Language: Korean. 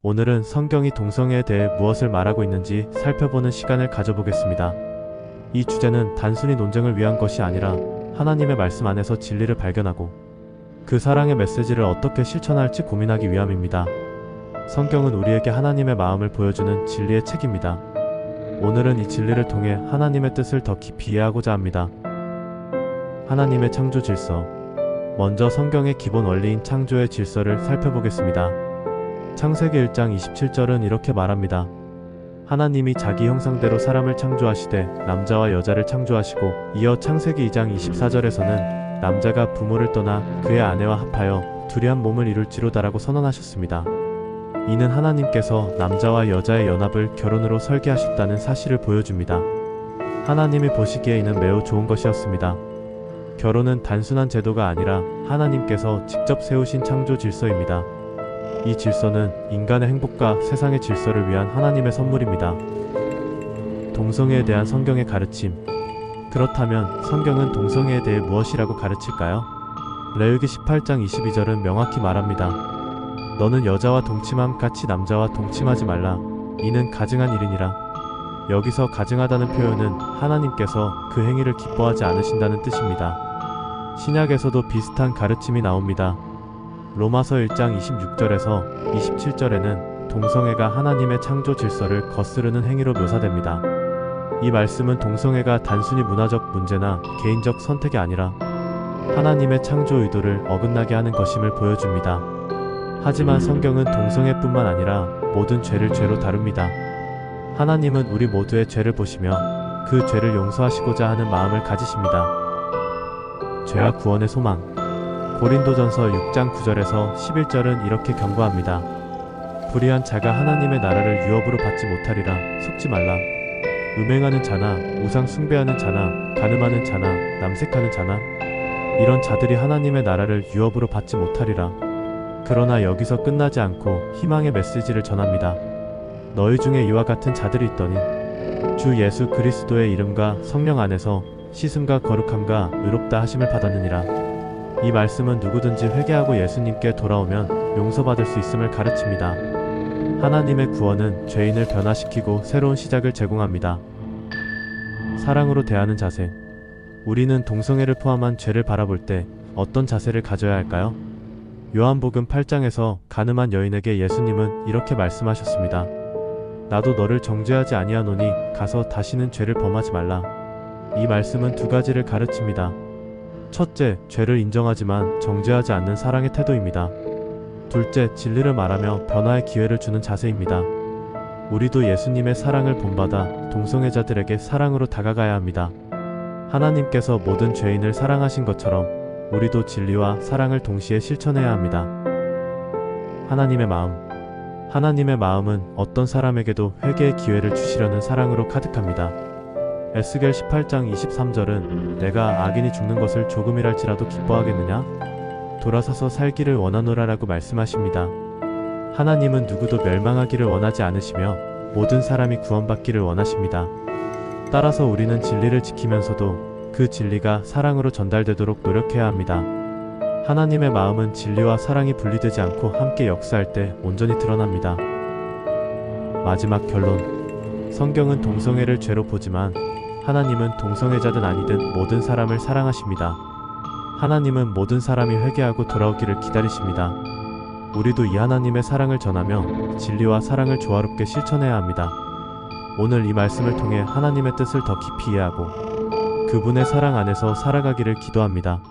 오늘은 성경이 동성애에 대해 무엇을 말하고 있는지 살펴보는 시간을 가져보겠습니다. 이 주제는 단순히 논쟁을 위한 것이 아니라 하나님의 말씀 안에서 진리를 발견하고 그 사랑의 메시지를 어떻게 실천할지 고민하기 위함입니다. 성경은 우리에게 하나님의 마음을 보여주는 진리의 책입니다. 오늘은 이 진리를 통해 하나님의 뜻을 더 깊이 이해하고자 합니다. 하나님의 창조 질서. 먼저 성경의 기본 원리인 창조의 질서를 살펴보겠습니다. 창세기 1장 27절은 이렇게 말합니다. 하나님이 자기 형상대로 사람을 창조하시되 남자와 여자를 창조하시고, 이어 창세기 2장 24절에서는 남자가 부모를 떠나 그의 아내와 합하여 둘이 한 몸을 이룰지로다라고 선언하셨습니다. 이는 하나님께서 남자와 여자의 연합을 결혼으로 설계하셨다는 사실을 보여줍니다. 하나님이 보시기에 이는 매우 좋은 것이었습니다. 결혼은 단순한 제도가 아니라 하나님께서 직접 세우신 창조 질서입니다. 이 질서는 인간의 행복과 세상의 질서를 위한 하나님의 선물입니다. 동성애에 대한 성경의 가르침. 그렇다면 성경은 동성애에 대해 무엇이라고 가르칠까요? 레위기 18장 22절은 명확히 말합니다. 너는 여자와 동침함 같이 남자와 동침하지 말라. 이는 가증한 일이니라. 여기서 가증하다는 표현은 하나님께서 그 행위를 기뻐하지 않으신다는 뜻입니다. 신약에서도 비슷한 가르침이 나옵니다. 로마서 1장 26절에서 27절에는 동성애가 하나님의 창조 질서를 거스르는 행위로 묘사됩니다. 이 말씀은 동성애가 단순히 문화적 문제나 개인적 선택이 아니라 하나님의 창조 의도를 어긋나게 하는 것임을 보여줍니다. 하지만 성경은 동성애뿐만 아니라 모든 죄를 죄로 다룹니다. 하나님은 우리 모두의 죄를 보시며 그 죄를 용서하시고자 하는 마음을 가지십니다. 죄와 구원의 소망. 고린도전서 6장 9절에서 11절은 이렇게 경고합니다. 불의한 자가 하나님의 나라를 유업으로 받지 못하리라. 속지 말라. 음행하는 자나 우상 숭배하는 자나 간음하는 자나 남색하는 자나 이런 자들이 하나님의 나라를 유업으로 받지 못하리라. 그러나 여기서 끝나지 않고 희망의 메시지를 전합니다. 너희 중에 이와 같은 자들이 있더니 주 예수 그리스도의 이름과 성령 안에서 씻음과 거룩함과 의롭다 하심을 받았느니라. 이 말씀은 누구든지 회개하고 예수님께 돌아오면 용서받을 수 있음을 가르칩니다. 하나님의 구원은 죄인을 변화시키고 새로운 시작을 제공합니다. 사랑으로 대하는 자세. 우리는 동성애를 포함한 죄를 바라볼 때 어떤 자세를 가져야 할까요? 요한복음 8장에서 가늠한 여인에게 예수님은 이렇게 말씀하셨습니다. 나도 너를 정죄하지 아니하노니 가서 다시는 죄를 범하지 말라. 이 말씀은 두 가지를 가르칩니다. 첫째, 죄를 인정하지만 정죄하지 않는 사랑의 태도입니다. 둘째, 진리를 말하며 변화의 기회를 주는 자세입니다. 우리도 예수님의 사랑을 본받아 동성애자들에게 사랑으로 다가가야 합니다. 하나님께서 모든 죄인을 사랑하신 것처럼 우리도 진리와 사랑을 동시에 실천해야 합니다. 하나님의 마음. 하나님의 마음은 어떤 사람에게도 회개의 기회를 주시려는 사랑으로 가득합니다. 에스겔 18장 23절은 내가 악인이 죽는 것을 조금이랄지라도 기뻐하겠느냐? 돌아서서 살기를 원하노라라고 말씀하십니다. 하나님은 누구도 멸망하기를 원하지 않으시며 모든 사람이 구원받기를 원하십니다. 따라서 우리는 진리를 지키면서도 그 진리가 사랑으로 전달되도록 노력해야 합니다. 하나님의 마음은 진리와 사랑이 분리되지 않고 함께 역사할 때 온전히 드러납니다. 마지막 결론. 성경은 동성애를 죄로 보지만 하나님은 동성애자든 아니든 모든 사람을 사랑하십니다. 하나님은 모든 사람이 회개하고 돌아오기를 기다리십니다. 우리도 이 하나님의 사랑을 전하며 진리와 사랑을 조화롭게 실천해야 합니다. 오늘 이 말씀을 통해 하나님의 뜻을 더 깊이 이해하고 그분의 사랑 안에서 살아가기를 기도합니다.